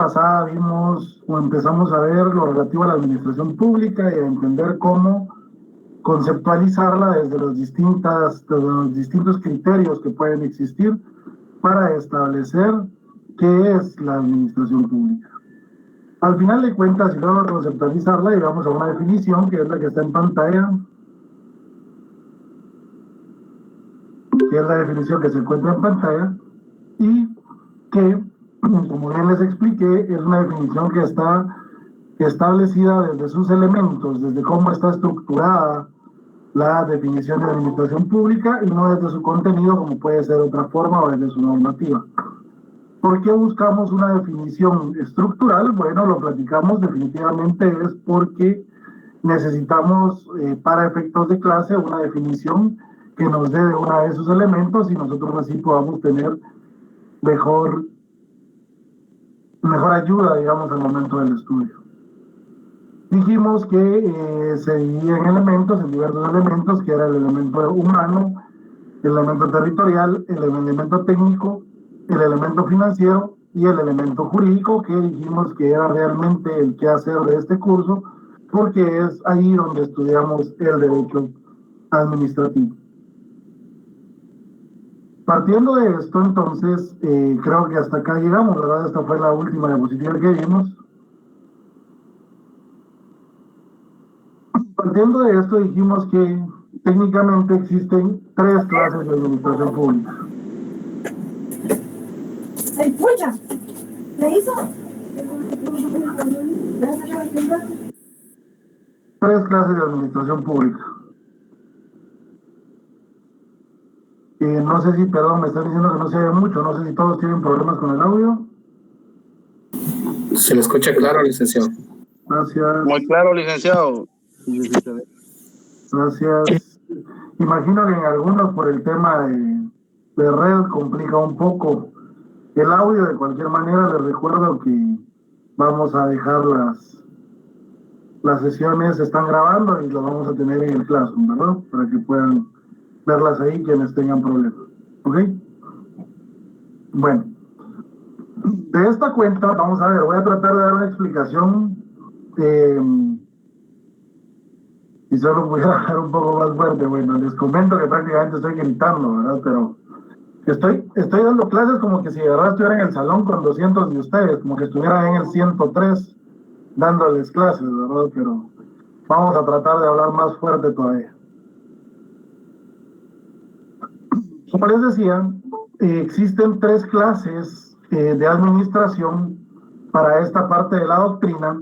pasada vimos o empezamos a ver lo relativo a la administración pública y a entender cómo conceptualizarla desde los distintos criterios que pueden existir para establecer qué es la administración pública. Al final de cuentas, si logro conceptualizarla, llegamos a una definición que es la que está en pantalla, que es la definición que se encuentra en pantalla, y que, como bien les expliqué, es una definición que está establecida desde sus elementos, desde cómo está estructurada la definición de administración pública y no desde su contenido, como puede ser de otra forma, o desde su normativa. ¿Por qué buscamos una definición estructural? Bueno, lo platicamos, definitivamente es porque necesitamos, para efectos de clase, una definición que nos dé de una de sus elementos y nosotros así podamos tener mejor ayuda, digamos, al momento del estudio. Dijimos que se dividía en elementos, en diversos elementos, que era el elemento humano, el elemento territorial, el elemento técnico, el elemento financiero y el elemento jurídico, que dijimos que era realmente el quehacer de este curso, porque es ahí donde estudiamos el derecho administrativo. Partiendo de esto, entonces, creo que hasta acá llegamos, ¿verdad? Esta fue la última diapositiva que vimos. Partiendo de esto, dijimos que técnicamente existen 3 clases de administración pública. ¡Ay, pucha! ¿Le hizo? 3 clases de administración pública. No sé si, perdón, me están diciendo que no se oye mucho, no sé si todos tienen problemas con el audio. Se le escucha claro, licenciado. Gracias. Muy claro, licenciado. Gracias. Imagino que en algunos por el tema de red complica un poco el audio. De cualquier manera, les recuerdo que vamos a dejar las sesiones, se están grabando y lo vamos a tener en el Classroom, ¿verdad? Para que puedan verlas ahí quienes tengan problemas. ¿Ok? Bueno, de esta cuenta, vamos a ver, voy a tratar de dar una explicación y solo voy a hablar un poco más fuerte. Bueno, les comento que prácticamente estoy gritando, ¿verdad? Pero estoy dando clases como que si de verdad estuviera en el salón con 200 de ustedes, como que estuviera en el 103 dándoles clases, ¿verdad? Pero vamos a tratar de hablar más fuerte todavía. Como les decía, existen 3 clases de administración para esta parte de la doctrina.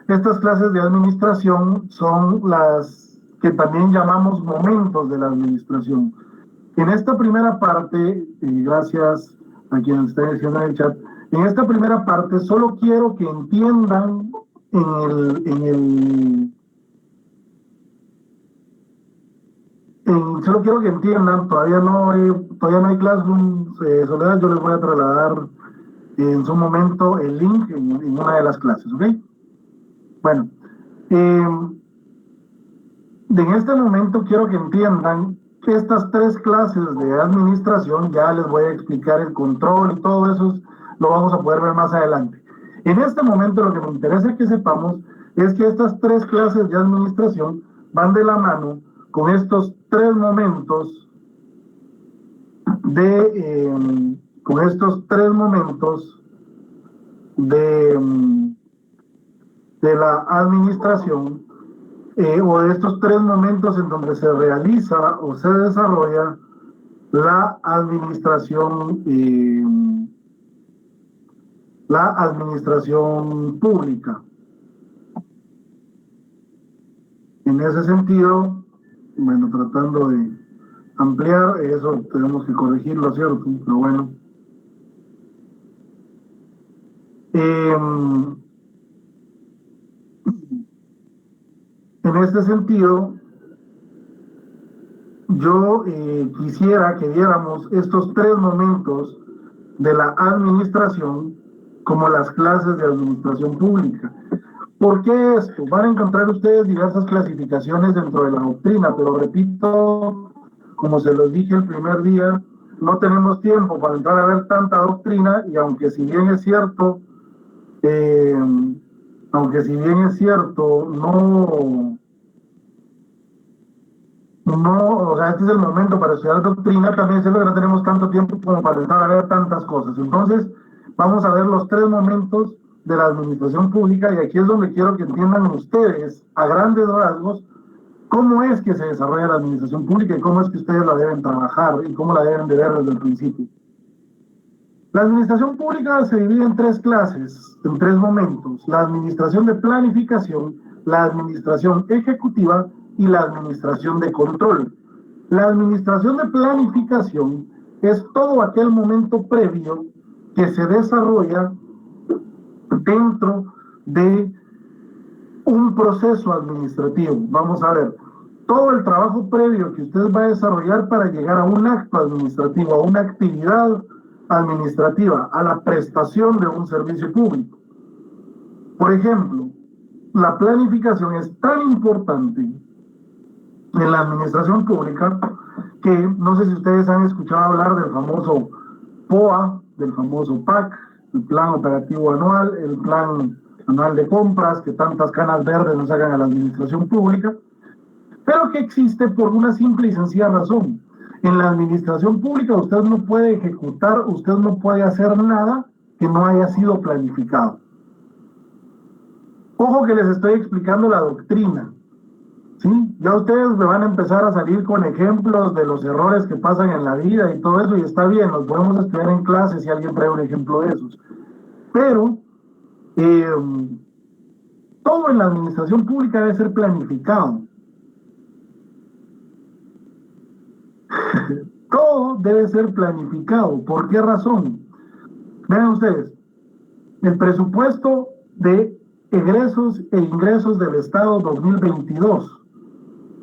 Estas clases de administración son las que también llamamos momentos de la administración. En esta primera parte, gracias a quienes están diciendo en el chat, en esta primera parte solo quiero que entiendan solo quiero que entiendan, todavía no hay Classroom, Soledad, yo les voy a trasladar en su momento el link en una de las clases, ¿ok? Bueno, en este momento quiero que entiendan que estas 3 clases de administración, ya les voy a explicar el control y todo eso, lo vamos a poder ver más adelante. En este momento lo que me interesa que sepamos es que estas 3 clases de administración van de la mano con estos 3 momentos de la administración, o de estos 3 momentos en donde se realiza o se desarrolla la administración pública. En ese sentido, bueno, tratando de ampliar, eso tenemos que corregirlo, ¿cierto? Pero bueno. En este sentido, yo quisiera que viéramos estos 3 momentos de la administración como las clases de administración pública. ¿Por qué esto? Van a encontrar ustedes diversas clasificaciones dentro de la doctrina, pero repito, como se los dije el primer día, no tenemos tiempo para entrar a ver tanta doctrina, y aunque si bien es cierto, Eh, Aunque si bien es cierto, o sea, este es el momento para estudiar doctrina, también es cierto que no tenemos tanto tiempo como para estar a ver tantas cosas. Entonces, vamos a ver los tres momentos de la administración pública y aquí es donde quiero que entiendan ustedes, a grandes rasgos, cómo es que se desarrolla la administración pública y cómo es que ustedes la deben trabajar y cómo la deben de ver desde el principio. La administración pública se divide en tres clases, en tres momentos: la administración de planificación, la administración ejecutiva y la administración de control. La administración de planificación es todo aquel momento previo que se desarrolla dentro de un proceso administrativo. Vamos a ver, todo el trabajo previo que usted va a desarrollar para llegar a un acto administrativo, a una actividad administrativa, a la prestación de un servicio público. Por ejemplo, la planificación es tan importante en la administración pública que no sé si ustedes han escuchado hablar del famoso POA, del famoso PAC, el Plan Operativo Anual, el Plan Anual de Compras, que tantas canas verdes nos hagan a la administración pública, pero que existe por una simple y sencilla razón. En la administración pública usted no puede ejecutar, usted no puede hacer nada que no haya sido planificado. Ojo que les estoy explicando la doctrina, ¿sí? Ya ustedes me van a empezar a salir con ejemplos de los errores que pasan en la vida y todo eso, y está bien, los podemos estudiar en clase si alguien trae un ejemplo de esos. Pero todo en la administración pública debe ser planificado. Todo debe ser planificado. ¿Por qué razón? Vean ustedes, el presupuesto de egresos e ingresos del Estado 2022,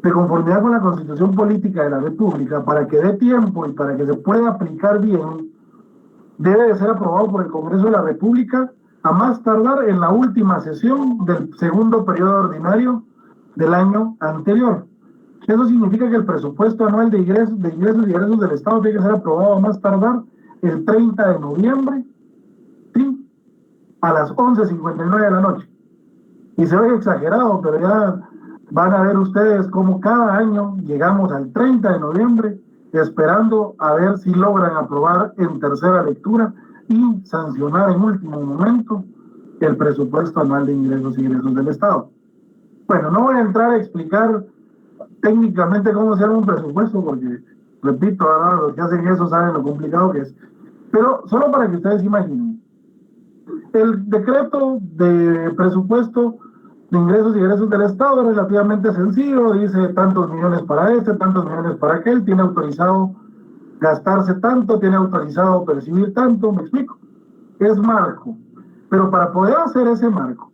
de conformidad con la Constitución Política de la República, para que dé tiempo y para que se pueda aplicar bien, debe de ser aprobado por el Congreso de la República a más tardar en la última sesión del segundo periodo ordinario del año anterior. Eso significa que el presupuesto anual de ingresos y egresos del Estado tiene que ser aprobado a más tardar el 30 de noviembre, ¿sí? A las 11:59 de la noche. Y se ve exagerado, pero ya van a ver ustedes cómo cada año llegamos al 30 de noviembre esperando a ver si logran aprobar en tercera lectura y sancionar en último momento el presupuesto anual de ingresos y egresos del Estado. Bueno, no voy a entrar a explicar técnicamente cómo se arma un presupuesto porque, repito, ¿verdad? Los que hacen eso saben lo complicado que es. Pero solo para que ustedes imaginen, el decreto de presupuesto de ingresos y egresos del Estado es relativamente sencillo, dice tantos millones para este, tantos millones para aquel, tiene autorizado gastarse tanto, tiene autorizado percibir tanto, ¿me explico? Es marco. Pero para poder hacer ese marco,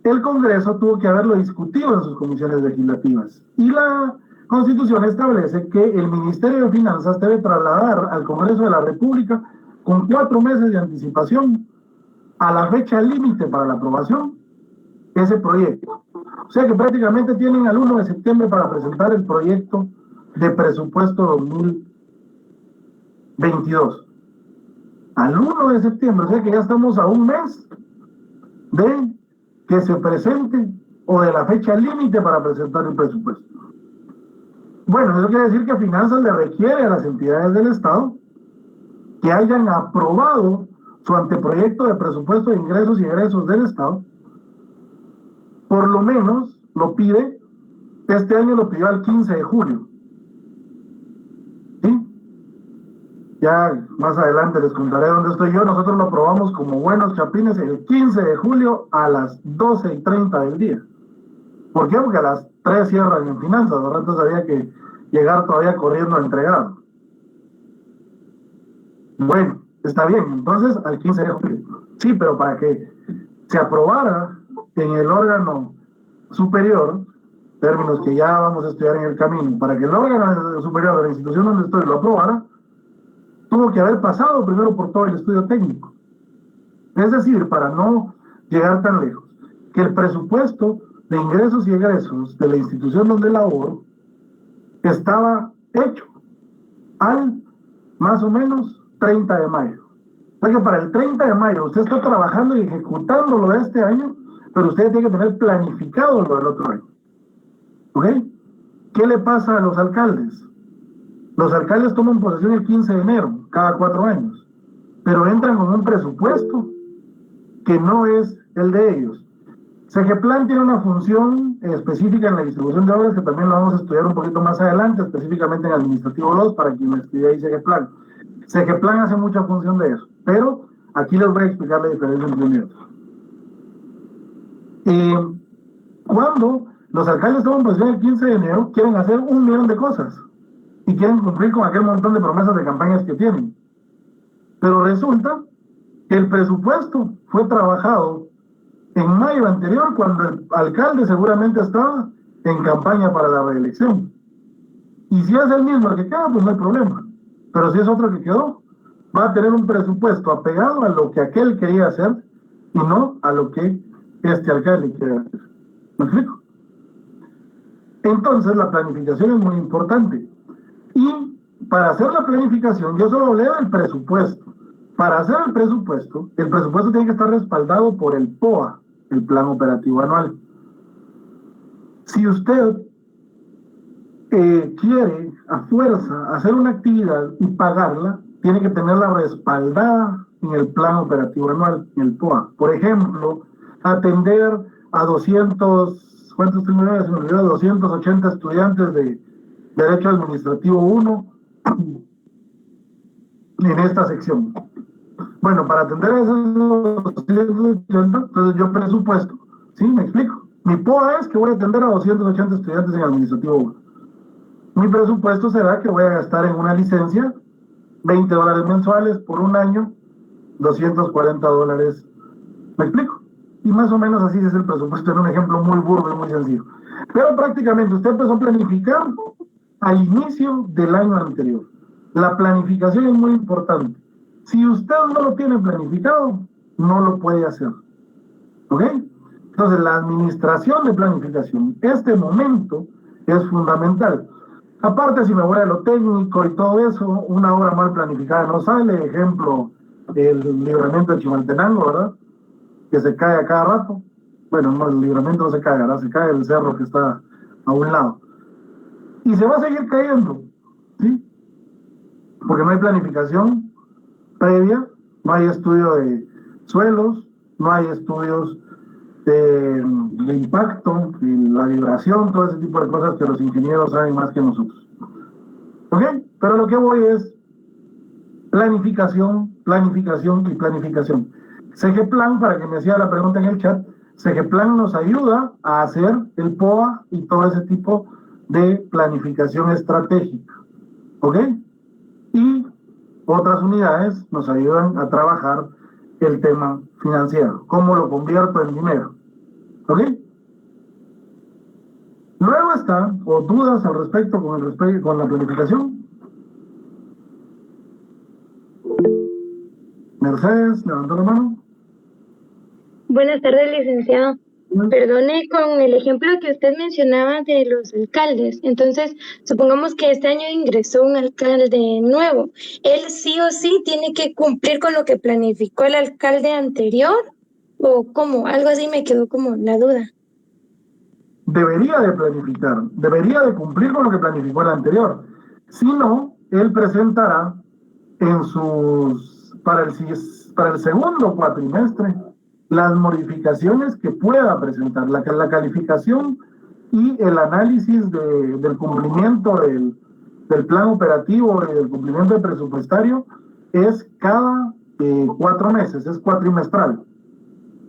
el Congreso tuvo que haberlo discutido en sus comisiones legislativas. Y la Constitución establece que el Ministerio de Finanzas debe trasladar al Congreso de la República con 4 meses de anticipación a la fecha límite para la aprobación ese proyecto. O sea que prácticamente tienen al 1 de septiembre para presentar el proyecto de presupuesto 2022. Al 1 de septiembre, o sea que ya estamos a un mes de que se presente o de la fecha límite para presentar el presupuesto. Bueno, eso quiere decir que Finanzas le requiere a las entidades del Estado que hayan aprobado su anteproyecto de presupuesto de ingresos y egresos del Estado. Por lo menos lo pide, este año lo pidió al 15 de julio. ¿Sí? Ya más adelante les contaré dónde estoy yo. Nosotros lo aprobamos como buenos chapines el 15 de julio a las 12:30 del día. ¿Por qué? Porque a las 3 cierran en Finanzas, ¿verdad? Entonces había que llegar todavía corriendo a entregar. Bueno, está bien, entonces al 15 de julio. Sí, pero para que se aprobara en el órgano superior, términos que ya vamos a estudiar en el camino, para que el órgano superior de la institución donde estoy lo aprobara, tuvo que haber pasado primero por todo el estudio técnico. Es decir, para no llegar tan lejos, que el presupuesto de ingresos y egresos de la institución donde laboro estaba hecho al más o menos 30 de mayo. O sea que para el 30 de mayo usted está trabajando y ejecutando lo de este año, pero usted tiene que tener planificado lo del otro año. ¿Ok? ¿Qué le pasa a los alcaldes? Los alcaldes toman posesión el 15 de enero, cada 4 años, pero entran con un presupuesto que no es el de ellos. Segeplan tiene una función específica en la distribución de obras que también lo vamos a estudiar un poquito más adelante, específicamente en Administrativo 2, para quien estudia ahí Segeplan. Segeplan hace mucha función de eso, pero aquí les voy a explicar la diferencia entre uno y otro. Cuando los alcaldes toman posesión el 15 de enero, quieren hacer 1.000.000 de cosas y quieren cumplir con aquel montón de promesas de campañas que tienen. Pero resulta que el presupuesto fue trabajado en mayo anterior, cuando el alcalde seguramente estaba en campaña para la reelección. Y si es el mismo el que queda, pues no hay problema. Pero si es otro que quedó, va a tener un presupuesto apegado a lo que aquel quería hacer y no a lo que este alcalde quiere hacer. ¿Me explico? Entonces la planificación es muy importante. Y para hacer la planificación, yo solo hablé del presupuesto. Para hacer el presupuesto tiene que estar respaldado por el POA, el Plan Operativo Anual. Si usted quiere a fuerza hacer una actividad y pagarla, tiene que tenerla respaldada en el Plan Operativo Anual, en el POA. Por ejemplo, atender a 200, ¿cuántos tengo? 280 estudiantes de Derecho Administrativo 1 en esta sección. Bueno, para atender a esos 280, entonces yo presupuesto, ¿sí? ¿Me explico? Mi POA es que voy a atender a 280 estudiantes en Administrativo 1. Mi presupuesto será que voy a gastar en una licencia $20 mensuales por un año, $240. ¿Me explico? Y más o menos así es el presupuesto, en un ejemplo muy burdo y muy sencillo. Pero prácticamente usted empezó a planificar al inicio del año anterior. La planificación es muy importante. Si usted no lo tiene planificado, no lo puede hacer. ¿Ok? Entonces, la administración de planificación, este momento es fundamental. Aparte, si me voy a lo técnico y todo eso, una obra mal planificada no sale. Ejemplo, el libramiento de Chimaltenango, ¿verdad? Que se cae a cada rato. Bueno, no, el libramiento no se cae, ¿verdad? Se cae el cerro que está a un lado. Y se va a seguir cayendo, ¿sí? Porque no hay planificación previa, no hay estudio de suelos, no hay estudios de impacto, y la vibración, todo ese tipo de cosas que los ingenieros saben más que nosotros. ¿Ok? Pero lo que voy es planificación, planificación y planificación. Segeplan, para que me hacía la pregunta en el chat, Segeplan nos ayuda a hacer el POA y todo ese tipo de planificación estratégica. ¿Ok? Y otras unidades nos ayudan a trabajar el tema financiero, cómo lo convierto en dinero. ¿Ok? Luego está, o dudas al respecto con la planificación. Mercedes, levantó la mano. Buenas tardes, licenciado. Perdone con el ejemplo que usted mencionaba de los alcaldes. Entonces, supongamos que este año ingresó un alcalde nuevo. ¿Él sí o sí tiene que cumplir con lo que planificó el alcalde anterior? ¿O cómo? Algo así me quedó como la duda. Debería de planificar, debería de cumplir con lo que planificó el anterior. Si no, él presentará en para el segundo cuatrimestre las modificaciones que pueda presentar, la calificación y el análisis del cumplimiento del plan operativo y del cumplimiento presupuestario es cada 4 meses, es cuatrimestral.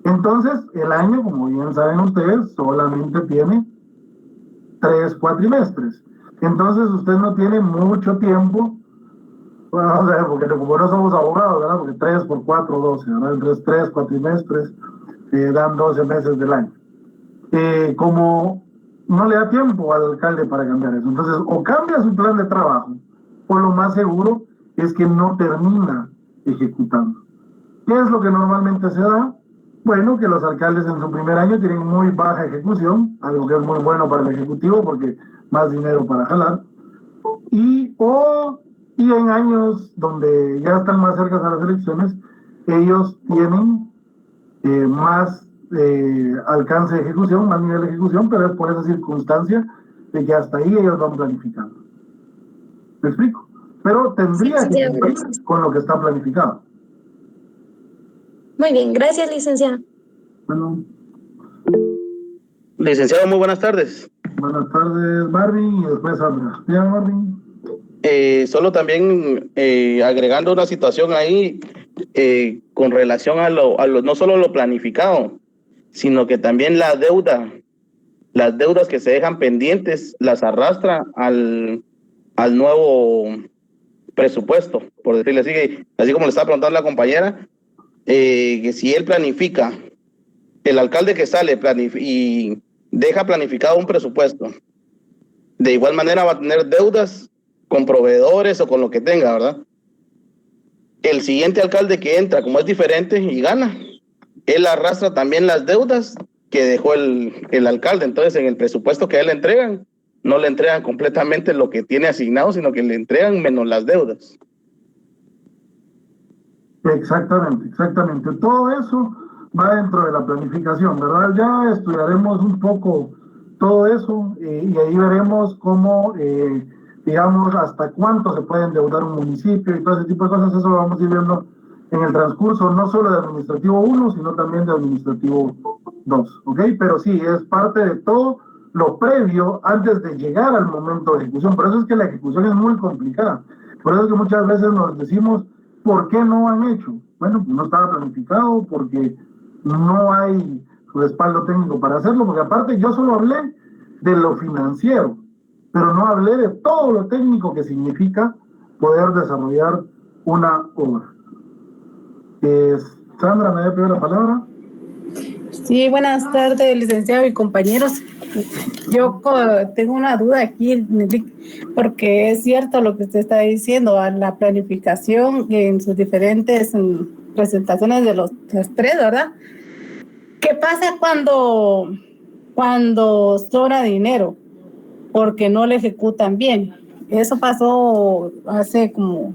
Entonces, el año, como bien saben ustedes, solamente tiene 3 cuatrimestres. Entonces, usted no tiene mucho tiempo, bueno, o sea, porque como no somos abogados, ¿verdad? Porque 3 por 4, 12, ¿verdad? Entonces, 3 cuatrimestres dan 12 meses del año. Como no le da tiempo al alcalde para cambiar eso, entonces, o cambia su plan de trabajo, o lo más seguro es que no termina ejecutando. ¿Qué es lo que normalmente se da? Bueno, que los alcaldes en su primer año tienen muy baja ejecución, algo que es muy bueno para el ejecutivo porque más dinero para jalar, y en años donde ya están más cerca a las elecciones, ellos tienen más alcance de ejecución, más nivel de ejecución, pero es por esa circunstancia de que hasta ahí ellos van planificando. ¿Me explico? Pero tendría que cumplir con lo que está planificado. Muy bien, gracias, licenciado. Bueno. Licenciado, muy buenas tardes. Buenas tardes, Marvin, y después Sandra. Bien, Marvin. Solo también agregando una situación ahí con relación a lo no solo lo planificado, sino que también las deudas que se dejan pendientes las arrastra al nuevo presupuesto, por decirle así como le estaba preguntando la compañera, que si él planifica, el alcalde que sale y deja planificado un presupuesto, de igual manera va a tener deudas con proveedores o con lo que tenga, ¿verdad? El siguiente alcalde que entra, como es diferente y gana, él arrastra también las deudas que dejó el alcalde. Entonces, en el presupuesto que a él le entregan, no le entregan completamente lo que tiene asignado, sino que le entregan menos las deudas. Exactamente. Todo eso va dentro de la planificación, ¿verdad? Ya estudiaremos un poco todo eso y ahí veremos cómo, digamos, hasta cuánto se puede endeudar un municipio y todo ese tipo de cosas. Eso lo vamos a ir viendo en el transcurso, no solo de administrativo 1, sino también de administrativo 2, ¿ok? Pero sí, es parte de todo lo previo antes de llegar al momento de ejecución. Por eso es que la ejecución es muy complicada. Por eso es que muchas veces nos decimos, ¿por qué no han hecho? Bueno, no estaba planificado, porque no hay respaldo técnico para hacerlo, porque aparte yo solo hablé de lo financiero, pero no hablé de todo lo técnico que significa poder desarrollar una obra. Sandra, ¿me da la palabra? Sí, buenas tardes, licenciado y compañeros. Yo tengo una duda aquí, porque es cierto lo que usted está diciendo, a la planificación en sus diferentes presentaciones de los tres, ¿verdad? ¿Qué pasa cuando sobra dinero? Porque no le ejecutan bien. Eso pasó hace como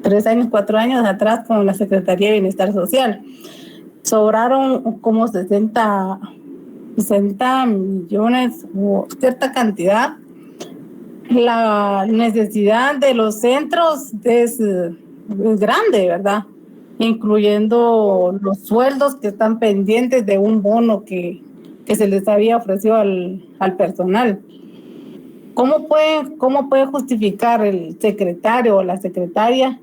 3 años, 4 años atrás con la Secretaría de Bienestar Social. Sobraron como 60 millones o cierta cantidad. La necesidad de los centros es grande, ¿verdad? Incluyendo los sueldos que están pendientes de un bono que se les había ofrecido al personal. ¿Cómo puede justificar el secretario o la secretaria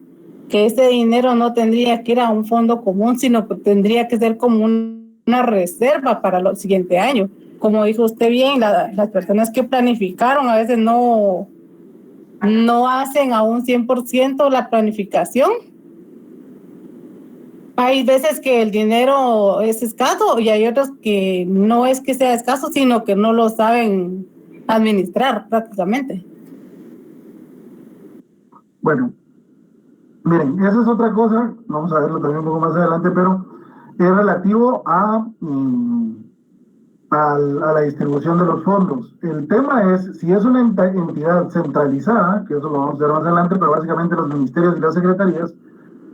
que ese dinero no tendría que ir a un fondo común, sino que tendría que ser como una reserva para el siguiente año? Como dijo usted bien, las personas que planificaron a veces no hacen a un 100% la planificación. Hay veces que el dinero es escaso y hay otros que no es que sea escaso, sino que no lo saben administrar prácticamente. Bueno, miren, esa es otra cosa, vamos a verlo también un poco más adelante, pero es relativo a la distribución de los fondos. El tema es, si es una entidad centralizada, que eso lo vamos a ver más adelante, pero básicamente los ministerios y las secretarías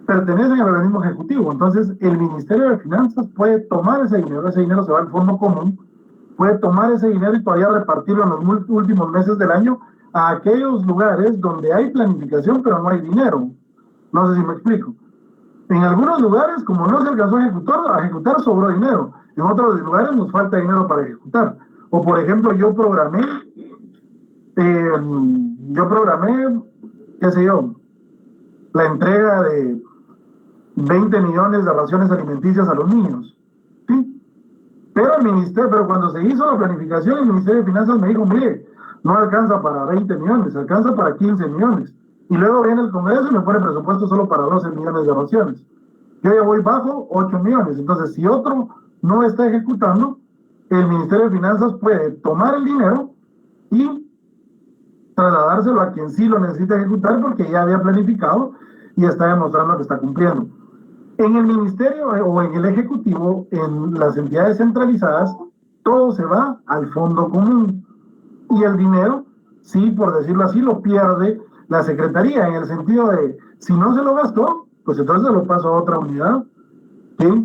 pertenecen al organismo ejecutivo. Entonces, el Ministerio de Finanzas puede tomar ese dinero se va al fondo común, puede tomar ese dinero y todavía repartirlo en los últimos meses del año a aquellos lugares donde hay planificación, pero no hay dinero. No sé si me explico. En algunos lugares, como no se alcanzó a ejecutar, sobró dinero. En otros lugares nos falta dinero para ejecutar. O, por ejemplo, yo programé, qué sé yo, la entrega de 20 millones de raciones alimenticias a los niños. ¿Sí? Pero cuando se hizo la planificación, el Ministerio de Finanzas me dijo, mire, no alcanza para 20 millones, alcanza para 15 millones. Y luego viene el Congreso y me pone presupuesto solo para 12 millones de raciones. Yo ya voy bajo 8 millones. Entonces, si otro no está ejecutando, el Ministerio de Finanzas puede tomar el dinero y trasladárselo a quien sí lo necesita ejecutar porque ya había planificado y está demostrando que está cumpliendo. En el Ministerio o en el Ejecutivo, en las entidades centralizadas, todo se va al fondo común. Y el dinero, sí, por decirlo así, lo pierde la Secretaría, en el sentido de, si no se lo gastó, pues entonces se lo paso a otra unidad que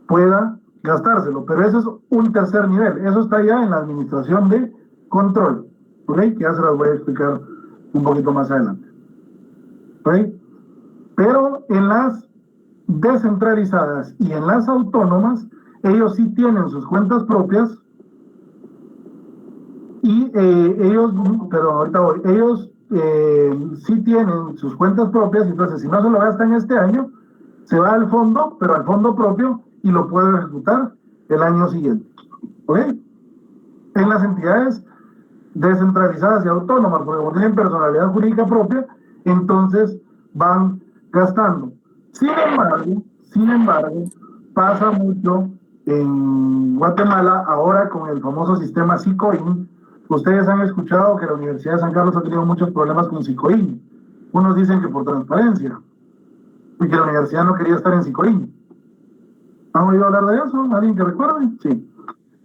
pueda gastárselo, pero eso es un tercer nivel, eso está ya en la administración de control, ¿ok? Que ya se las voy a explicar un poquito más adelante, ¿ok? Pero en las descentralizadas y en las autónomas, ellos sí tienen sus cuentas propias y ellos sí tienen sus cuentas propias, entonces si no se lo gastan este año, se va al fondo, pero al fondo propio, y lo puede ejecutar el año siguiente, ¿ok? En las entidades descentralizadas y autónomas, porque como tienen personalidad jurídica propia, entonces van gastando. Sin embargo, pasa mucho en Guatemala ahora con el famoso sistema SICOIN. Ustedes han escuchado que la Universidad de San Carlos ha tenido muchos problemas con SICOIN. Unos dicen que por transparencia y que la universidad no quería estar en SICOIN. ¿Han oído hablar de eso? ¿Alguien que recuerde? Sí.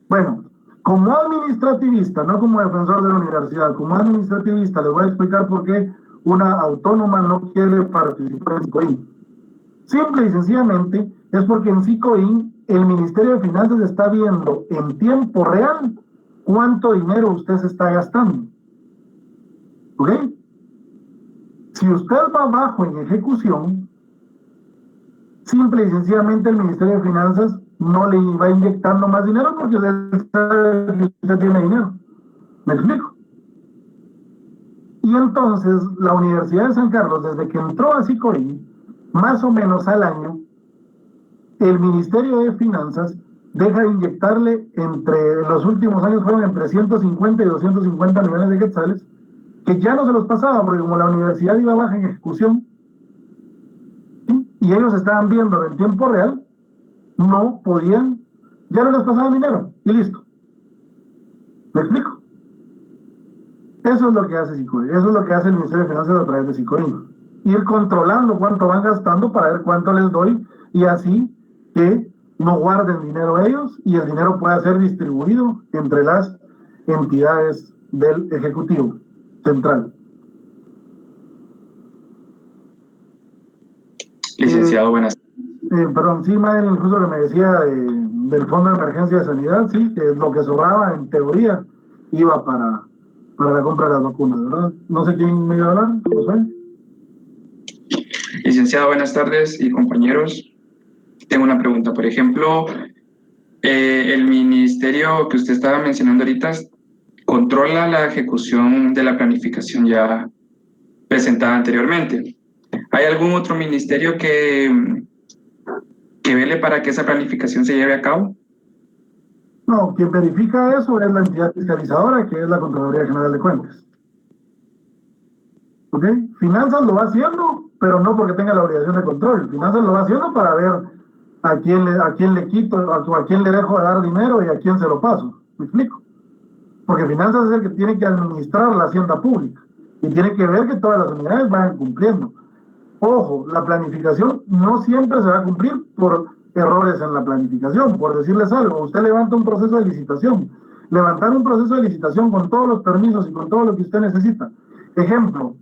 Bueno, como administrativista, no como defensor de la universidad, como administrativista les voy a explicar por qué una autónoma no quiere participar en SICOIN. Simple y sencillamente es porque en SICOIN el Ministerio de Finanzas está viendo en tiempo real cuánto dinero usted se está gastando. ¿Ok? Si usted va bajo en ejecución, simple y sencillamente el Ministerio de Finanzas no le va inyectando más dinero porque usted sabe que usted tiene dinero. ¿Me explico? Y entonces la Universidad de San Carlos, desde que entró a SICOIN, más o menos al año, el Ministerio de Finanzas deja de inyectarle entre los últimos años fueron entre 150 y 250 millones de quetzales, que ya no se los pasaba, porque como la universidad iba baja en ejecución, ¿sí? Y ellos estaban viendo en tiempo real, no podían, ya no les pasaban dinero, y listo. ¿Me explico? Eso es lo que hace SICOIN, eso es lo que hace el Ministerio de Finanzas a través de SICOIN. Ir controlando cuánto van gastando para ver cuánto les doy, y así que no guarden dinero ellos y el dinero pueda ser distribuido entre las entidades del Ejecutivo Central. Licenciado, buenas. Perdón, sí, Madeline, justo lo que me decía del Fondo de Emergencia de Sanidad, sí, que lo que sobraba en teoría iba para la compra de las vacunas, ¿verdad? No sé quién me iba a hablar, José. Licenciado, buenas tardes y compañeros. Tengo una pregunta. Por ejemplo, el ministerio que usted estaba mencionando ahorita controla la ejecución de la planificación ya presentada anteriormente. ¿Hay algún otro ministerio que vele para que esa planificación se lleve a cabo? No, quien verifica eso es la entidad fiscalizadora, que es la Contraloría General de Cuentas. ¿Ok? Finanzas lo va haciendo, pero no porque tenga la obligación de control. Finanzas lo va haciendo para ver a quién le quito, a quién le dejo de dar dinero y a quién se lo paso. ¿Me explico? Porque Finanzas es el que tiene que administrar la hacienda pública y tiene que ver que todas las unidades vayan cumpliendo. Ojo, la planificación no siempre se va a cumplir por errores en la planificación. Por decirles algo, usted levanta un proceso de licitación. Levantar un proceso de licitación con todos los permisos y con todo lo que usted necesita. Ejemplo,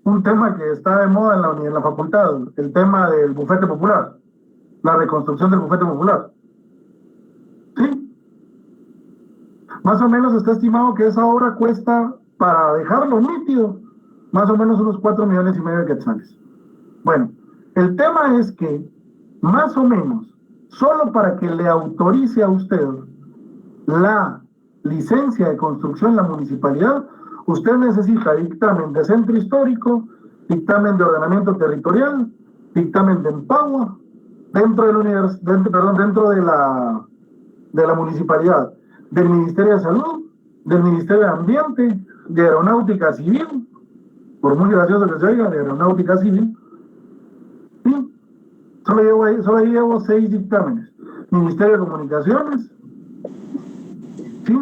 un tema que está de moda en la facultad, el tema del bufete popular, la reconstrucción del bufete popular. ¿Sí? Más o menos está estimado que esa obra cuesta, para dejarlo nítido, más o menos unos 4,5 millones de quetzales. Bueno, el tema es que, más o menos, solo para que le autorice a usted la licencia de construcción en la municipalidad, usted necesita dictamen de centro histórico, dictamen de ordenamiento territorial, dictamen de Empagua, dentro de la municipalidad, del Ministerio de Salud, del Ministerio de Ambiente, de Aeronáutica Civil, por muy gracioso que se oiga, de Aeronáutica Civil. ¿Sí? Solo llevo 6 dictámenes. Ministerio de Comunicaciones, ¿sí?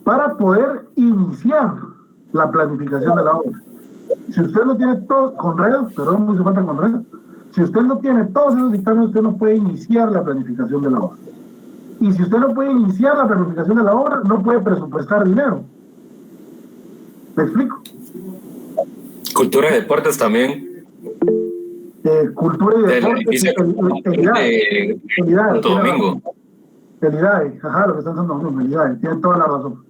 Para poder iniciar la planificación de la obra. Si usted no tiene todo, me hizo falta con red. Si usted no tiene todos esos dictámenes, usted no puede iniciar la planificación de la obra. Y si usted no puede iniciar la planificación de la obra, no puede presupuestar dinero. ¿Me explico? Cultura y deportes también. cultura y Del deporte, edificio de Santo Domingo. El IDAE, ajá, lo que está en Santo Domingo, el IDAE, tiene toda la razón.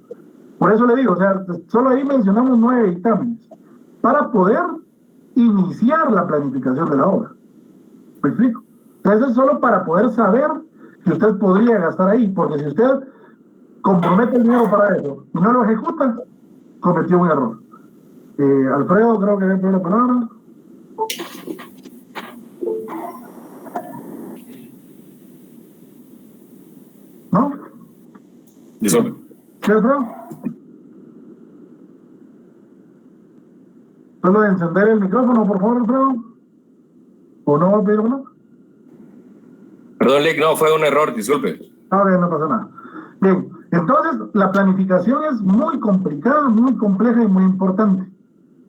Por eso le digo, o sea, solo ahí mencionamos 9 dictámenes para poder iniciar la planificación de la obra. ¿Me explico? Entonces, eso es solo para poder saber que usted podría gastar ahí, porque si usted compromete el dinero para eso y no lo ejecuta, cometió un error. Alfredo, creo que había pedido la palabra. ¿No? Disculpe. ¿Sí, Alfredo? Solo de encender el micrófono, por favor, Alfredo. ¿O no va a pedir uno? Perdón, Lick, no, fue un error, disculpe. Bien, no pasa nada. Bien, entonces la planificación es muy complicada, muy compleja y muy importante.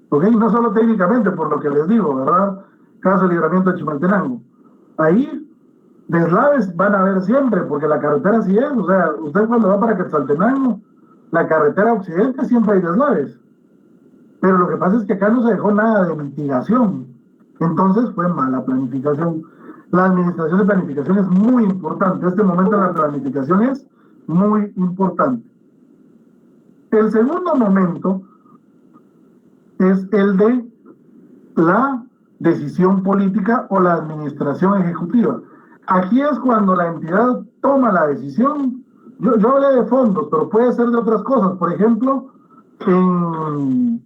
¿Ok? No solo técnicamente, por lo que les digo, ¿verdad? Caso de libramiento de Chimaltenango. Ahí deslaves van a haber siempre, porque la carretera así es. O sea, usted cuando va para Quetzaltenango, la carretera occidente siempre hay deslaves. Pero lo que pasa es que acá no se dejó nada de mitigación. Entonces fue mala planificación. La administración de planificación es muy importante. Este momento de la planificación es muy importante. El segundo momento es el de la decisión política o la administración ejecutiva. Aquí es cuando la entidad toma la decisión. Yo hablé de fondos, pero puede ser de otras cosas. Por ejemplo, en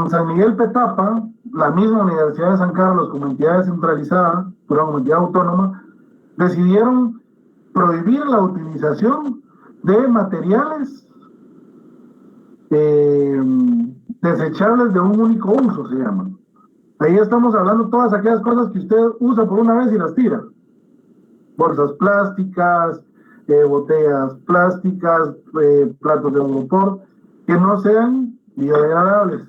San Miguel Petapa, la misma Universidad de San Carlos, como entidad descentralizada, pero como entidad autónoma, decidieron prohibir la utilización de materiales desechables de un único uso, se llaman. Ahí estamos hablando de todas aquellas cosas que usted usa por una vez y las tira. Bolsas plásticas, botellas plásticas, platos de aeropuerto, que no sean biodegradables.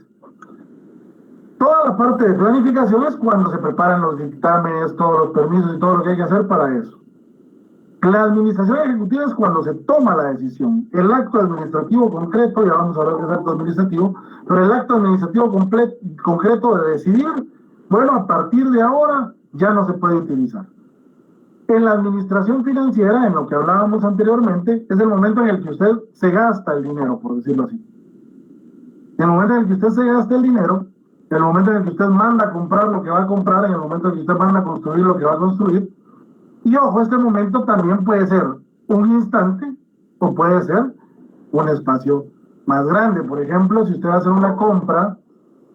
Toda la parte de planificación es cuando se preparan los dictámenes, todos los permisos y todo lo que hay que hacer para eso. La administración ejecutiva es cuando se toma la decisión. El acto administrativo concreto, ya vamos a hablar del acto administrativo, pero el acto administrativo concreto de decidir, bueno, a partir de ahora ya no se puede utilizar. En la administración financiera, en lo que hablábamos anteriormente, es el momento en el que usted se gasta el dinero, por decirlo así. En el momento en el que usted se gasta el dinero, en el momento en el que usted manda a comprar lo que va a comprar, en el momento en el que usted manda a construir lo que va a construir. Y ojo, este momento también puede ser un instante o puede ser un espacio más grande. Por ejemplo, si usted va a hacer una compra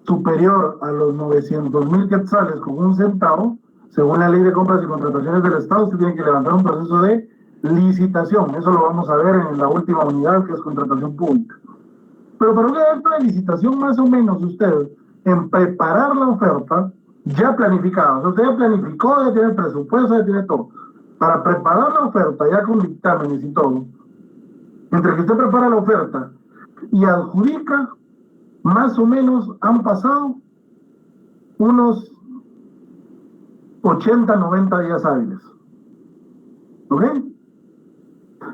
superior a los 900,000 quetzales con 1 centavo, según la ley de compras y contrataciones del Estado, usted tiene que levantar un proceso de licitación. Eso lo vamos a ver en la última unidad, que es contratación pública. Pero para un evento de licitación, más o menos usted, en preparar la oferta, ya planificada. O sea, usted ya planificó, ya tiene el presupuesto, ya tiene todo. Para preparar la oferta, ya con dictámenes y todo, entre que usted prepara la oferta y adjudica, más o menos han pasado unos 80, 90 días hábiles. ¿Ok?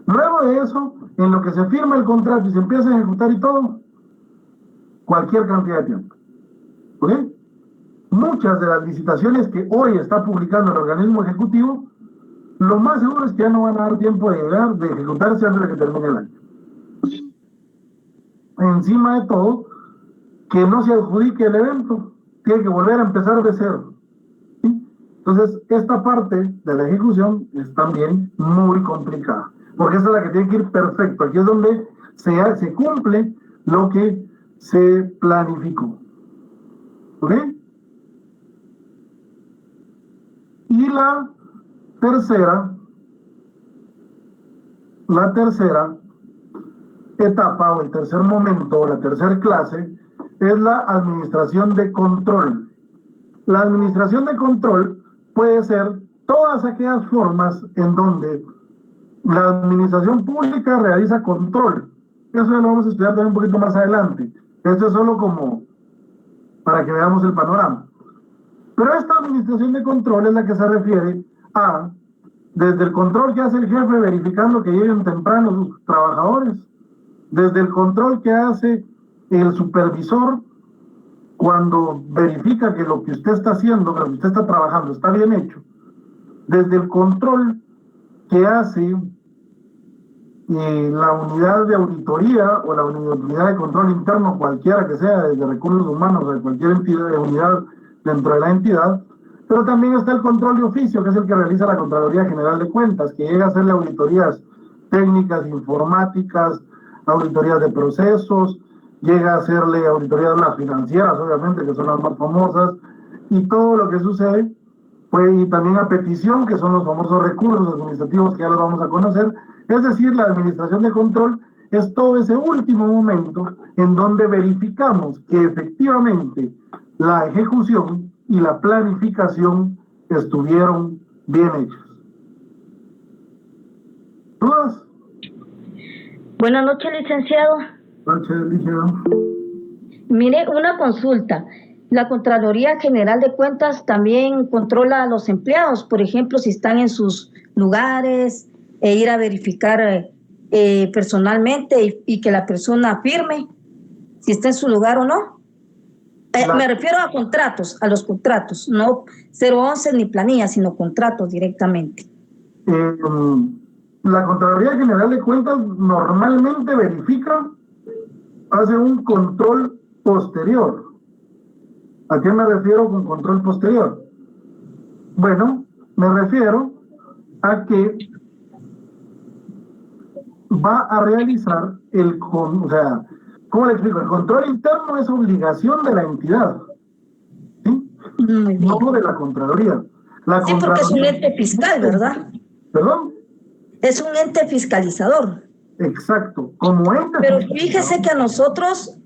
Luego de eso, en lo que se firma el contrato y se empieza a ejecutar y todo, cualquier cantidad de tiempo. ¿Ok? Muchas de las licitaciones que hoy está publicando el organismo ejecutivo, lo más seguro es que ya no van a dar tiempo de llegar, de ejecutarse antes de que termine el año. Encima de todo, que no se adjudique el evento, tiene que volver a empezar de cero. ¿Sí? Entonces, esta parte de la ejecución es también muy complicada, porque esta es la que tiene que ir perfecto. Aquí es donde se cumple lo que se planificó. ¿Ok? Y la tercera etapa o el tercer momento, la tercera clase, es la administración de control. La administración de control puede ser todas aquellas formas en donde la administración pública realiza control. Eso lo vamos a estudiar también un poquito más adelante. Esto es solo como para que veamos el panorama. Pero esta administración de control es la que se refiere a, desde el control que hace el jefe verificando que lleguen temprano sus trabajadores, desde el control que hace el supervisor cuando verifica que lo que usted está haciendo, que lo que usted está trabajando está bien hecho, desde el control que hace la unidad de auditoría o la unidad de control interno, cualquiera que sea, desde recursos humanos o de cualquier unidad dentro de la entidad, pero también está el control de oficio, que es el que realiza la Contraloría General de Cuentas, que llega a hacerle auditorías técnicas, informáticas, auditorías de procesos, llega a hacerle auditorías de las financieras, obviamente, que son las más famosas, y todo lo que sucede, pues, y también a petición, que son los famosos recursos administrativos que ya los vamos a conocer. Es decir, la administración de control es todo ese último momento en donde verificamos que efectivamente la ejecución y la planificación estuvieron bien hechas. ¿Dudas? Buenas noches, licenciado. Buenas noches, licenciado. Mire, una consulta. La Contraloría General de Cuentas también controla a los empleados, por ejemplo, si están en sus lugares, e ir a verificar personalmente y que la persona firme si está en su lugar o no. Me refiero a contratos, a los contratos, no 011 ni planillas, sino contratos directamente. La Contraloría General de Cuentas normalmente verifica, hace un control posterior. ¿A qué me refiero con control posterior? Bueno, me refiero a que va a realizar o sea, ¿cómo le explico? El control interno es obligación de la entidad, ¿sí? No de la Contraloría. Sí, porque es un ente fiscal, ¿verdad? ¿Perdón? Es un ente fiscalizador. Exacto, como ente. Pero fíjese que a nosotros,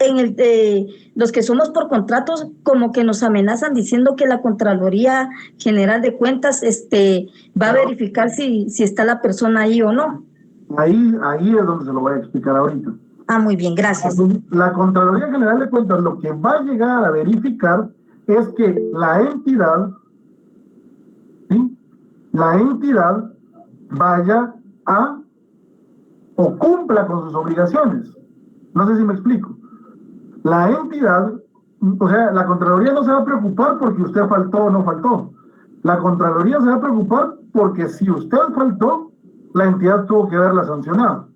los que somos por contratos, como que nos amenazan diciendo que la Contraloría General de Cuentas va a verificar si está la persona ahí o no. Ahí es donde se lo voy a explicar ahorita. Ah, muy bien, gracias. La Contraloría General de Cuentas lo que va a llegar a verificar es que la entidad, ¿sí?, la entidad vaya a o cumpla con sus obligaciones. No sé si me explico. La entidad, o sea, la Contraloría no se va a preocupar porque usted faltó o no faltó. La Contraloría se va a preocupar porque si usted faltó, la entidad tuvo que haberla sancionado.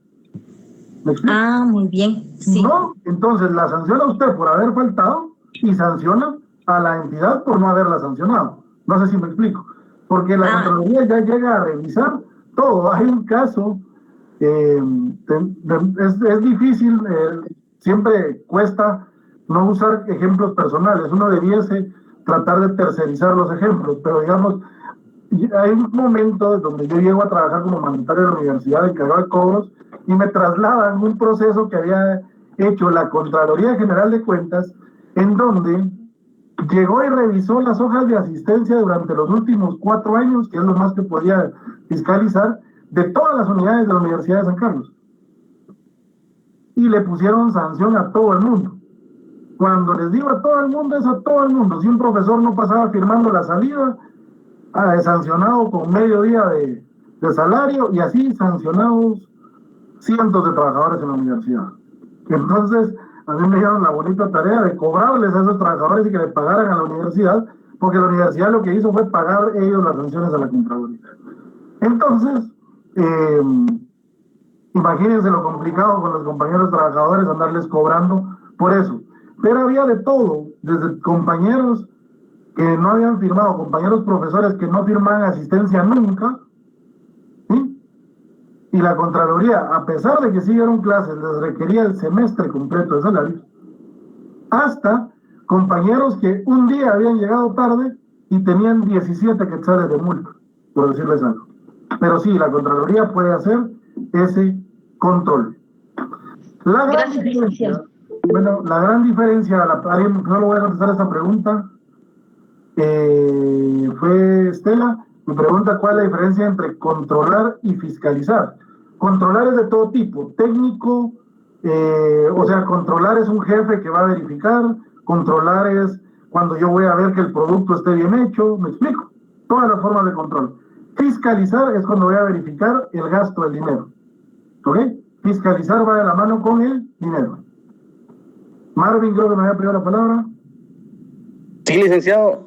¿Me explico? Ah, muy bien. Sí. No, entonces la sanciona usted por haber faltado y sanciona a la entidad por no haberla sancionado. No sé si me explico. Porque la Contraloría ya llega a revisar todo. Hay un caso, es difícil, siempre cuesta no usar ejemplos personales. Uno debiese tratar de tercerizar los ejemplos, pero digamos, hay un momento donde yo llego a trabajar como mandatario de la universidad encargado de cobros y me trasladan un proceso que había hecho la Contraloría General de Cuentas, en donde llegó y revisó las hojas de asistencia durante los últimos 4 años, que es lo más que podía fiscalizar, de todas las unidades de la Universidad de San Carlos. Y le pusieron sanción a todo el mundo. Cuando les digo a todo el mundo, es a todo el mundo. Si un profesor no pasaba firmando la salida, sancionado con medio día de salario, y así sancionados cientos de trabajadores en la universidad. Entonces, a mí me dieron la bonita tarea de cobrarles a esos trabajadores y que le pagaran a la universidad, porque la universidad lo que hizo fue pagar ellos las sanciones a la Contraloría. Entonces, imagínense lo complicado con los compañeros trabajadores andarles cobrando por eso. Pero había de todo, desde compañeros que no habían firmado, compañeros profesores que no firmaban asistencia nunca, ¿sí? Y la Contraloría, a pesar de que sí dieron clases, les requería el semestre completo de salario, hasta compañeros que un día habían llegado tarde y tenían 17 quetzales de multa, por decirles algo. Pero sí, la Contraloría puede hacer ese control. La gran diferencia, la gran diferencia, alguien no lo voy a contestar esta pregunta, fue Estela, me pregunta cuál es la diferencia entre controlar y fiscalizar. Controlar es de todo tipo, técnico, o sea, controlar es un jefe que va a verificar, controlar es cuando yo voy a ver que el producto esté bien hecho, me explico, todas las formas de control. Fiscalizar es cuando voy a verificar el gasto del dinero, ¿ok? Fiscalizar va de la mano con el dinero. Marvin, creo que me había pedido la palabra. Sí, licenciado,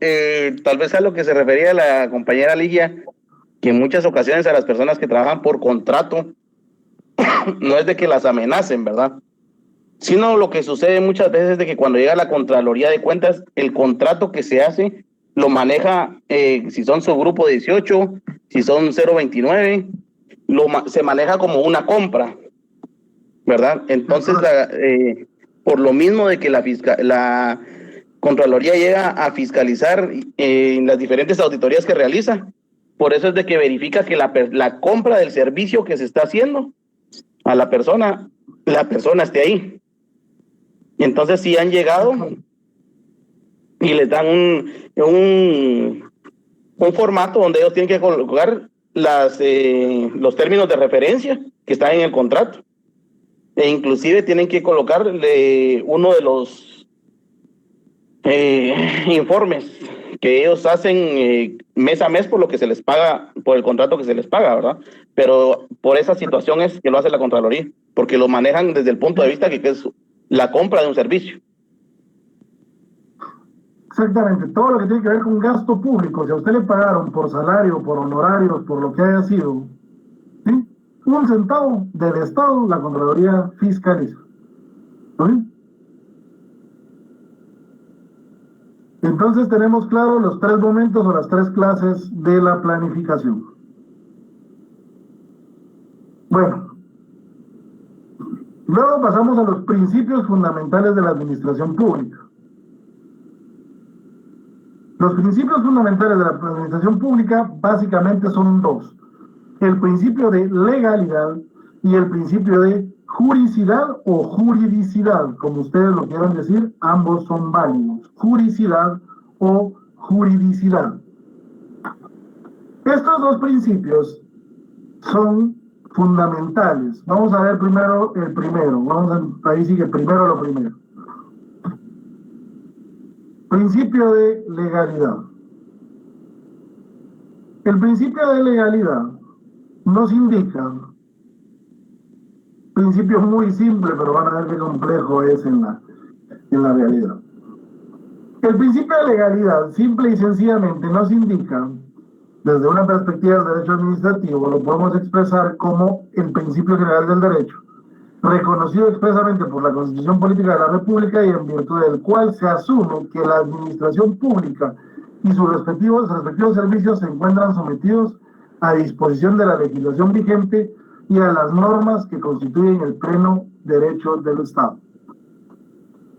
tal vez a lo que se refería la compañera Ligia, que en muchas ocasiones a las personas que trabajan por contrato, no es de que las amenacen, ¿verdad? Sino lo que sucede muchas veces es de que cuando llega la Contraloría de Cuentas, el contrato que se hace lo maneja, si son subgrupo 18, si son 029, se maneja como una compra, ¿verdad? Entonces, por lo mismo de que la Contraloría llega a fiscalizar en las diferentes auditorías que realiza, por eso es de que verifica que la compra del servicio que se está haciendo a la persona esté ahí. Y entonces sí han llegado y les dan un formato donde ellos tienen que colocar los términos de referencia que están en el contrato. E inclusive tienen que colocarle uno de los informes que ellos hacen mes a mes por lo que se les paga, por el contrato que se les paga, ¿verdad? Pero por esa situación es que lo hace la Contraloría, porque lo manejan desde el punto de vista que es la compra de un servicio. Exactamente, todo lo que tiene que ver con gasto público, si a usted le pagaron por salario, por honorarios, por lo que haya sido, ¿sí? 1 centavo del Estado, la Contraloría fiscaliza. ¿Sí? Entonces tenemos claro los 3 momentos o las 3 clases de la planificación. Bueno, luego pasamos a los principios fundamentales de la administración pública. Los principios fundamentales de la administración pública básicamente son 2. El principio de legalidad y el principio de juricidad o juridicidad, como ustedes lo quieran decir, ambos son válidos. Juricidad o juridicidad. Estos 2 principios son fundamentales. Vamos a ver primero el primero. Ahí sigue primero lo primero. Principio de legalidad. El principio de legalidad nos indica, principio muy simple, pero van a ver qué complejo es en la realidad. El principio de legalidad, simple y sencillamente, nos indica, desde una perspectiva del derecho administrativo, lo podemos expresar como el principio general del derecho, reconocido expresamente por la Constitución Política de la República y en virtud del cual se asume que la administración pública y sus respectivos servicios se encuentran sometidos a disposición de la legislación vigente y a las normas que constituyen el pleno derecho del Estado.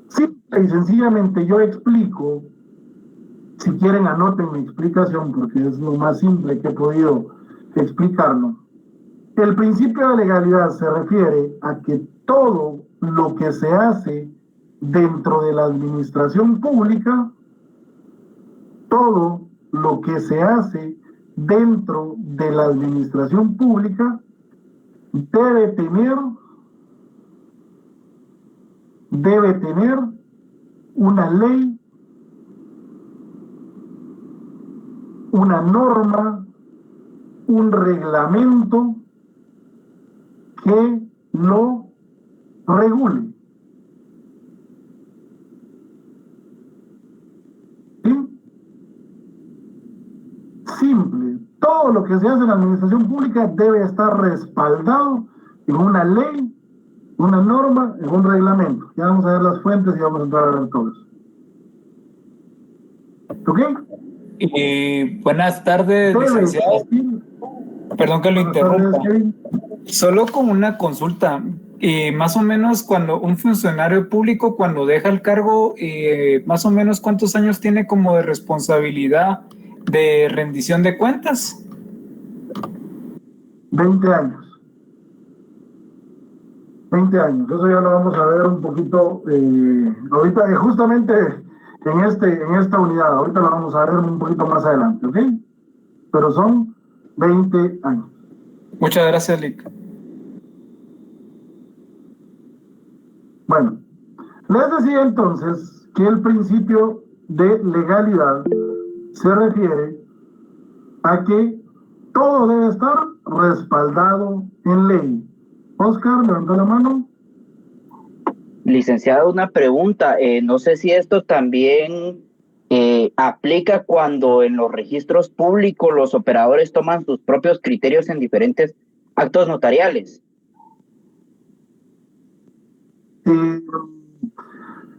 Simple y sencillamente yo explico, si quieren anoten mi explicación porque es lo más simple que he podido explicarlo. El principio de legalidad se refiere a que todo lo que se hace dentro de la administración pública, todo lo que se hace dentro de la administración pública debe tener una ley, una norma, un reglamento que lo regule. ¿Sí? Simple. Todo lo que se hace en la administración pública debe estar respaldado en una ley, una norma, en un reglamento. Ya vamos a ver las fuentes y vamos a entrar a ver todo eso. ¿Ok? Buenas tardes, licenciado. Perdón que lo interrumpa. Solo con una consulta. Más o menos cuando un funcionario público, cuando deja el cargo, más o menos ¿cuántos años tiene como de responsabilidad de rendición de cuentas? 20 años. 20 años. Eso ya lo vamos a ver un poquito ahorita, justamente en esta unidad. Ahorita lo vamos a ver un poquito más adelante, ¿ok? Pero son 20 años. Muchas gracias, Lic. Bueno, les decía entonces que el principio de legalidad se refiere a que todo debe estar respaldado en ley. Oscar, levanta la mano. Licenciado, una pregunta. No sé si esto también aplica cuando en los registros públicos los operadores toman sus propios criterios en diferentes actos notariales.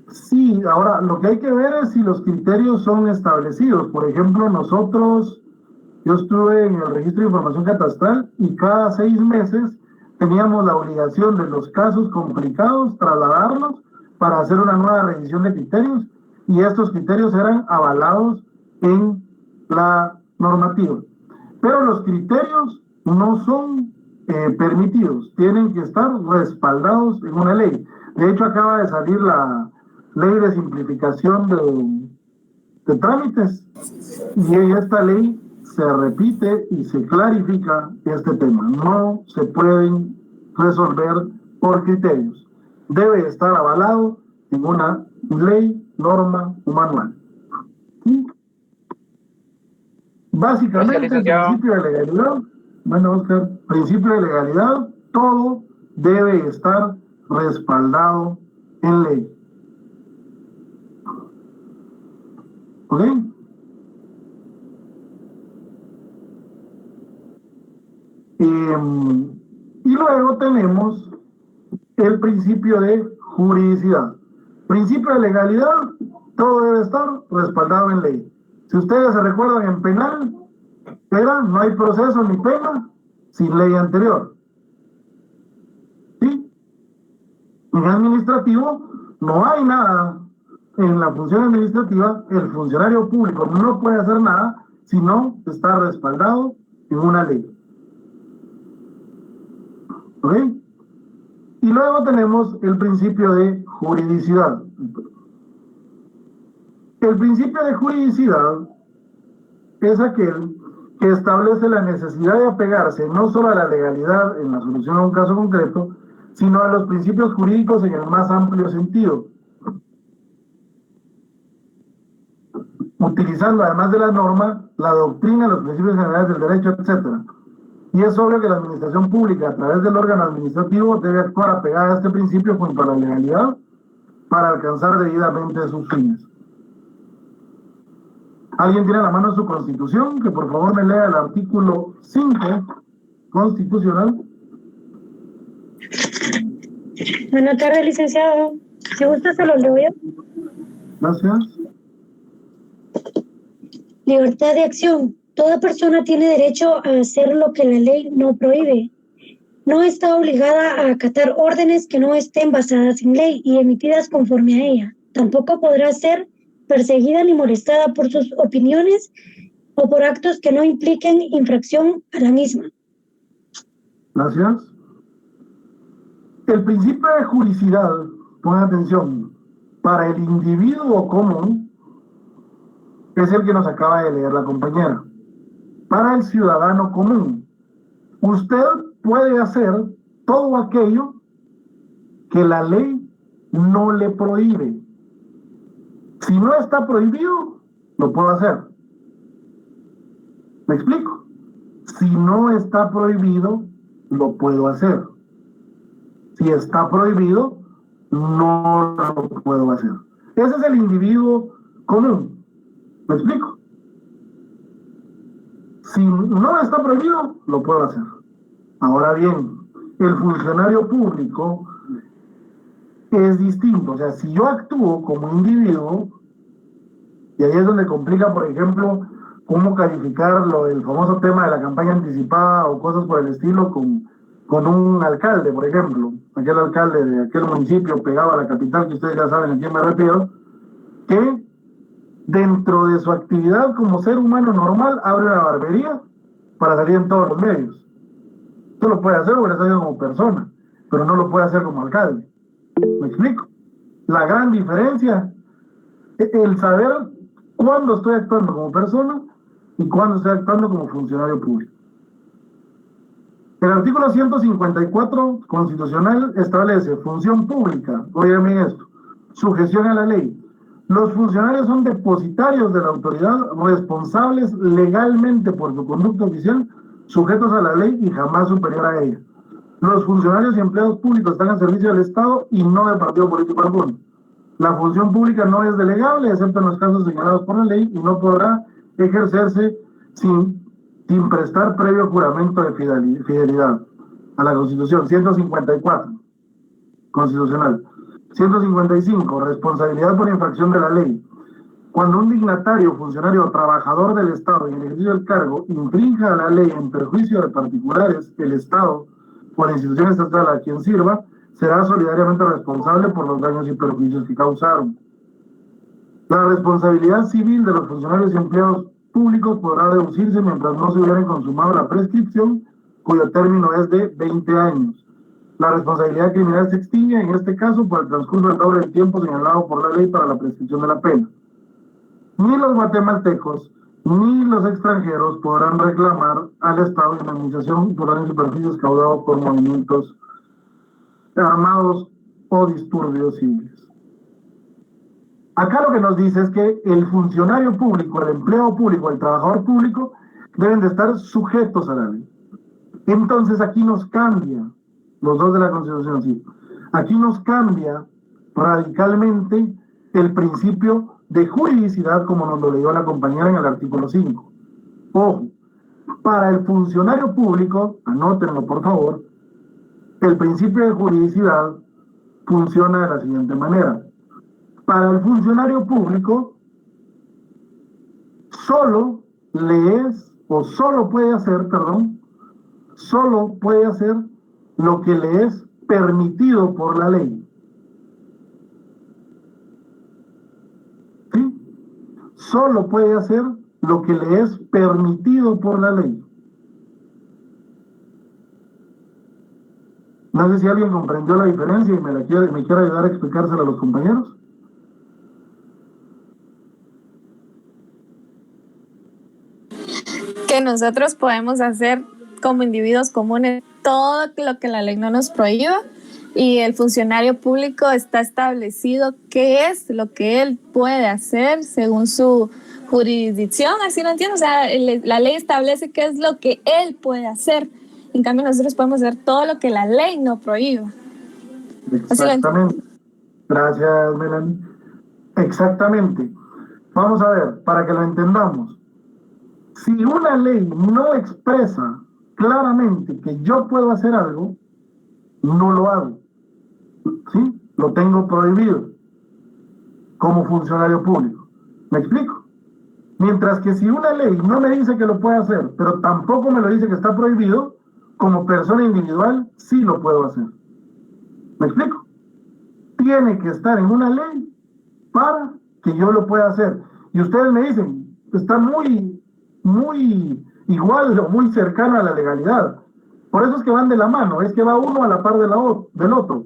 Sí, ahora lo que hay que ver es si los criterios son establecidos. Por ejemplo, yo estuve en el registro de información catastral y cada 6 meses teníamos la obligación de los casos complicados trasladarlos para hacer una nueva revisión de criterios, y estos criterios eran avalados en la normativa. Pero los criterios no son permitidos, tienen que estar respaldados en una ley. De hecho, acaba de salir la ley de simplificación de trámites, y en esta ley se repite y se clarifica este tema. No se pueden resolver por criterios. Debe estar avalado en una ley, norma o manual. ¿Sí? Básicamente, el principio de legalidad, Oscar, principio de legalidad, todo debe estar respaldado en ley. ¿Ok? Y luego tenemos el principio de juridicidad. Principio de legalidad, todo debe estar respaldado en ley. Si ustedes se recuerdan, en penal no hay proceso ni pena sin ley anterior. ¿Sí? En administrativo no hay nada. En la función administrativa, el funcionario público no puede hacer nada si no está respaldado en una ley. ¿Ok? Y luego tenemos el principio de juridicidad. El principio de juridicidad es aquel que establece la necesidad de apegarse no solo a la legalidad en la solución a un caso concreto, sino a los principios jurídicos en el más amplio sentido, utilizando además de la norma, la doctrina, los principios generales del derecho, etc. Y es obvio que la administración pública, a través del órgano administrativo, debe actuar apegada a este principio junto a la legalidad para alcanzar debidamente sus fines. ¿Alguien tiene a la mano su constitución? Que por favor me lea el artículo 5 constitucional. Buenas tardes, licenciado. Si gusta, se lo leo yo. Gracias. Libertad de acción. Toda persona tiene derecho a hacer lo que la ley no prohíbe. No está obligada a acatar órdenes que no estén basadas en ley y emitidas conforme a ella. Tampoco podrá ser perseguida ni molestada por sus opiniones o por actos que no impliquen infracción a la misma. Gracias. El principio de juridicidad, pongan atención, para el individuo común es el que nos acaba de leer la compañera. Para el ciudadano común, usted puede hacer todo aquello que la ley no le prohíbe. Si no está prohibido, lo puedo hacer. ¿Me explico? Si no está prohibido, lo puedo hacer. Si está prohibido, no lo puedo hacer. Ese es el individuo común. ¿Me explico? Si no está prohibido, lo puedo hacer. Ahora bien, el funcionario público es distinto. O sea, si yo actúo como individuo, y ahí es donde complica, por ejemplo, cómo calificar el famoso tema de la campaña anticipada o cosas por el estilo con un alcalde, por ejemplo, aquel alcalde de aquel municipio pegado a la capital, que ustedes ya saben a quién me refiero, que dentro de su actividad como ser humano normal abre una barbería para salir en todos los medios. Esto lo puede hacer porque está haciendo como persona, pero no lo puede hacer como alcalde. ¿Me explico? La gran diferencia es el saber cuándo estoy actuando como persona y cuándo estoy actuando como funcionario público. El artículo 154 constitucional establece función pública. Oigan bien esto: sujeción a la ley. Los funcionarios son depositarios de la autoridad, responsables legalmente por su conducta oficial, sujetos a la ley y jamás superior a ella. Los funcionarios y empleados públicos están al servicio del Estado y no del partido político alguno. La función pública no es delegable, excepto en los casos señalados por la ley, y no podrá ejercerse sin prestar previo juramento de fidelidad a la Constitución. 154, constitucional. 155, responsabilidad por infracción de la ley. Cuando un dignatario, funcionario o trabajador del Estado en el ejercicio del cargo infrinja la ley en perjuicio de particulares, el Estado o la institución estatal a quien sirva, será solidariamente responsable por los daños y perjuicios que causaron. La responsabilidad civil de los funcionarios y empleados públicos podrá deducirse mientras no se hubiera consumado la prescripción, cuyo término es de 20 años. La responsabilidad criminal se extingue, en este caso, por el transcurso del doble del tiempo señalado por la ley para la prescripción de la pena. Ni los guatemaltecos ni los extranjeros podrán reclamar al Estado indemnización por daños y perjuicios causados por movimientos armados o disturbios civiles. Acá lo que nos dice es que el funcionario público, el empleado público, el trabajador público deben de estar sujetos a la ley. Entonces aquí nos cambia, los dos de la Constitución, sí, aquí nos cambia radicalmente el principio de juridicidad, como nos lo leyó la compañera en el artículo 5. Ojo, para el funcionario público, anótenlo por favor, el principio de juridicidad funciona de la siguiente manera. Para el funcionario público, solo puede hacer lo que le es permitido por la ley. ¿Sí? Solo puede hacer lo que le es permitido por la ley. No sé si alguien comprendió la diferencia y me quiere ayudar a explicársela a los compañeros. Que nosotros podemos hacer como individuos comunes todo lo que la ley no nos prohíba, y el funcionario público está establecido qué es lo que él puede hacer según su jurisdicción, así lo entiendo. O sea, la ley establece qué es lo que él puede hacer. En cambio, nosotros podemos hacer todo lo que la ley no prohíba. Exactamente. Gracias, Melanie. Exactamente. Vamos a ver, para que lo entendamos. Si una ley no expresa claramente que yo puedo hacer algo, no lo hago. ¿Sí? Lo tengo prohibido como funcionario público. ¿Me explico? Mientras que si una ley no me dice que lo puedo hacer, pero tampoco me lo dice que está prohibido, como persona individual sí lo puedo hacer. ¿Me explico? Tiene que estar en una ley para que yo lo pueda hacer. Y ustedes me dicen, está muy igual o muy cercano a la legalidad. Por eso es que van de la mano, es que va uno a la par del otro.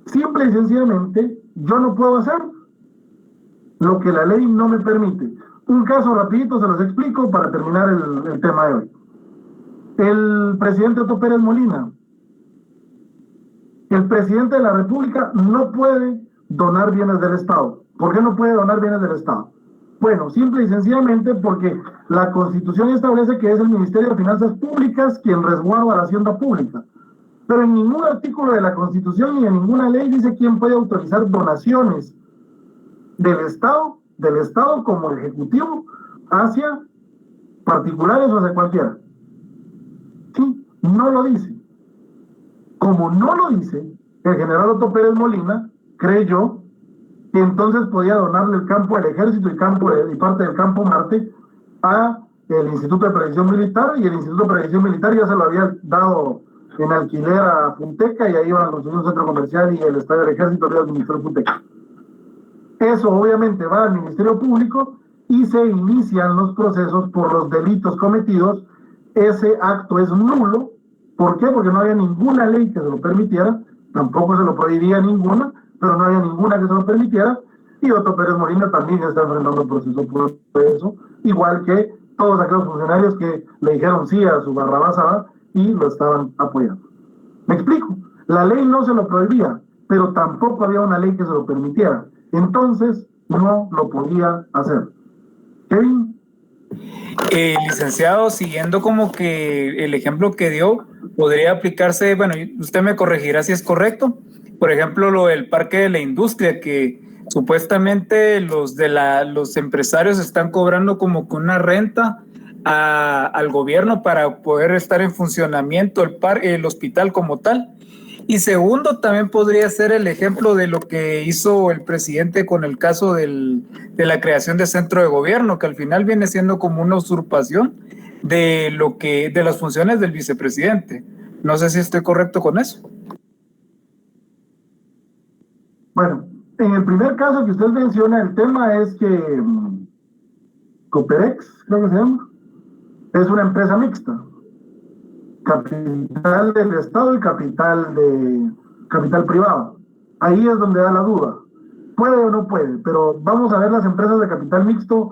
Simple y sencillamente, yo no puedo hacer lo que la ley no me permite. Un caso rapidito se los explico para terminar el tema de hoy. El presidente Otto Pérez Molina, el presidente de la República no puede donar bienes del Estado. ¿Por qué no puede donar bienes del Estado? Bueno, simple y sencillamente porque la Constitución establece que es el Ministerio de Finanzas Públicas quien resguarda la hacienda pública. Pero en ningún artículo de la Constitución ni en ninguna ley dice quién puede autorizar donaciones del Estado como Ejecutivo hacia particulares o hacia cualquiera. Sí, no lo dice. Como no lo dice, el general Otto Pérez Molina creyó que entonces podía donarle el campo del Ejército y parte del campo Marte a el Instituto de Previsión Militar, y el Instituto de Previsión Militar ya se lo había dado en alquiler a Funteca, y ahí iban a construir un centro comercial y el estadio del Ejército lo administró Funteca. Eso obviamente va al Ministerio Público y se inician los procesos por los delitos cometidos. Ese acto es nulo. ¿Por qué? Porque no había ninguna ley que se lo permitiera, tampoco se lo prohibía ninguna, pero no había ninguna que se lo permitiera, y Otto Pérez Molina también está enfrentando el proceso por eso, igual que todos aquellos funcionarios que le dijeron sí a su barrabasada y lo estaban apoyando. ¿Me explico? La ley no se lo prohibía, pero tampoco había una ley que se lo permitiera. Entonces, no lo podía hacer. Kevin. Licenciado, siguiendo como que el ejemplo que dio, podría aplicarse, bueno, usted me corregirá si es correcto, por ejemplo, lo del Parque de la Industria, que Supuestamente los empresarios están cobrando como que una renta al gobierno para poder estar en funcionamiento el hospital como tal. Y segundo, también podría ser el ejemplo de lo que hizo el presidente con el caso de la creación de centro de gobierno, que al final viene siendo como una usurpación de las funciones del vicepresidente. No sé si estoy correcto con eso. Bueno, en el primer caso que usted menciona, el tema es que Coperex, creo que se llama, es una empresa mixta. Capital del Estado y capital privado. Ahí es donde da la duda. Puede o no puede, pero vamos a ver las empresas de capital mixto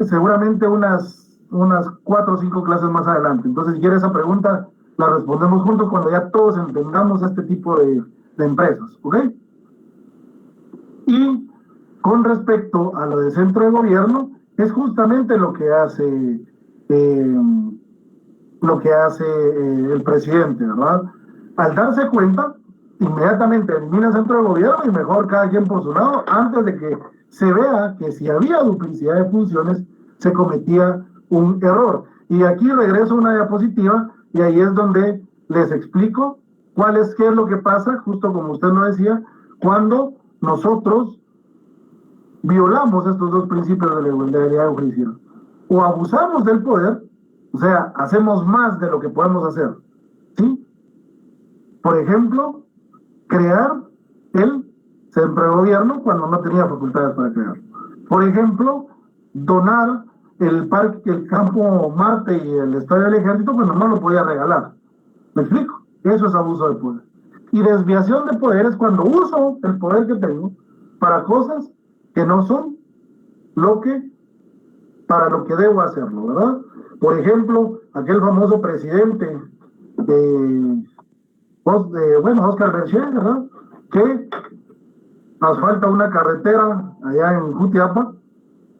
seguramente unas 4 o 5 clases más adelante. Entonces, si quiere esa pregunta, la respondemos juntos cuando ya todos entendamos este tipo de empresas, ¿ok? Y con respecto a lo de centro de gobierno, es justamente lo que hace el presidente, ¿verdad? Al darse cuenta, inmediatamente elimina centro de gobierno y mejor cada quien por su lado, antes de que se vea que si había duplicidad de funciones, se cometía un error. Y aquí regreso a una diapositiva y ahí es donde les explico qué es lo que pasa, justo como usted lo decía, cuando nosotros violamos estos dos principios de legalidad jurídica. O abusamos del poder, o sea, hacemos más de lo que podemos hacer, ¿sí? Por ejemplo, crear el centro de gobierno cuando no tenía facultades para crear. Por ejemplo, donar el campo Marte y el estadio del Ejército cuando no lo podía regalar. ¿Me explico? Eso es abuso de poder. Y desviación de poder es cuando uso el poder que tengo para cosas que no son para lo que debo hacerlo, ¿verdad? Por ejemplo, aquel famoso presidente Oscar Berger, ¿verdad? Que asfalta una carretera allá en Jutiapa,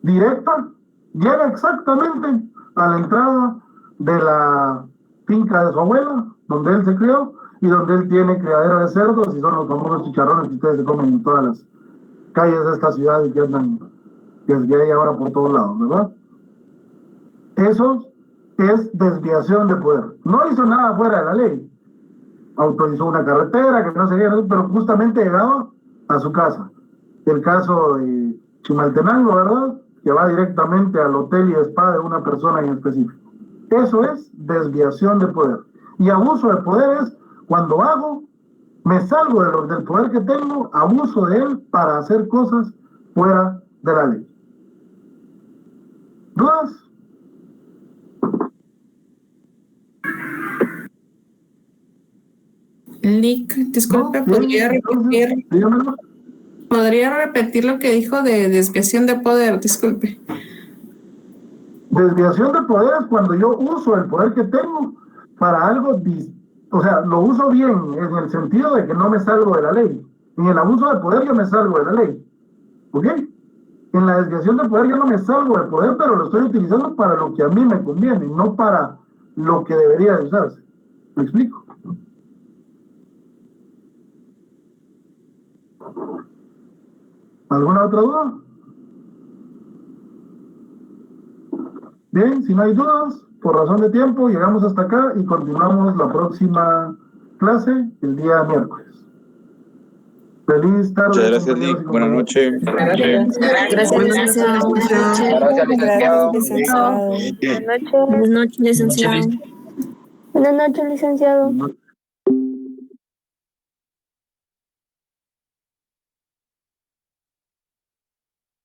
directa, llega exactamente a la entrada de la finca de su abuela, donde él se crió, y donde él tiene criadero de cerdos, y son los famosos chicharrones que ustedes se comen en todas las calles de esta ciudad y que andan, que hay ahora por todos lados, ¿verdad? Eso es desviación de poder. No hizo nada fuera de la ley. Autorizó una carretera, que no sé qué, pero justamente llegaba a su casa. El caso de Chimaltenango, ¿verdad? Que va directamente al hotel y spa de una persona en específico. Eso es desviación de poder. Y abuso de poder es cuando me salgo del poder que tengo, abuso de él para hacer cosas fuera de la ley. ¿Dudas? Nick, disculpe, ¿podría repetir lo que dijo de desviación de poder? Disculpe. Desviación de poder es cuando yo uso el poder que tengo para algo, o sea, lo uso bien en el sentido de que no me salgo de la ley. En el abuso de poder yo me salgo de la ley, ¿ok? En la desviación de poder yo no me salgo del poder, pero lo estoy utilizando para lo que a mí me conviene, no para lo que debería de usarse. ¿Me explico? ¿Alguna otra duda? Bien, si no hay dudas, por razón de tiempo, llegamos hasta acá y continuamos la próxima clase el día miércoles. Feliz tarde. Muchas gracias, Nick. Buenas noches. Gracias, licenciado. Gracias, licenciado. Buenas noches, licenciado. Buenas noches, licenciado.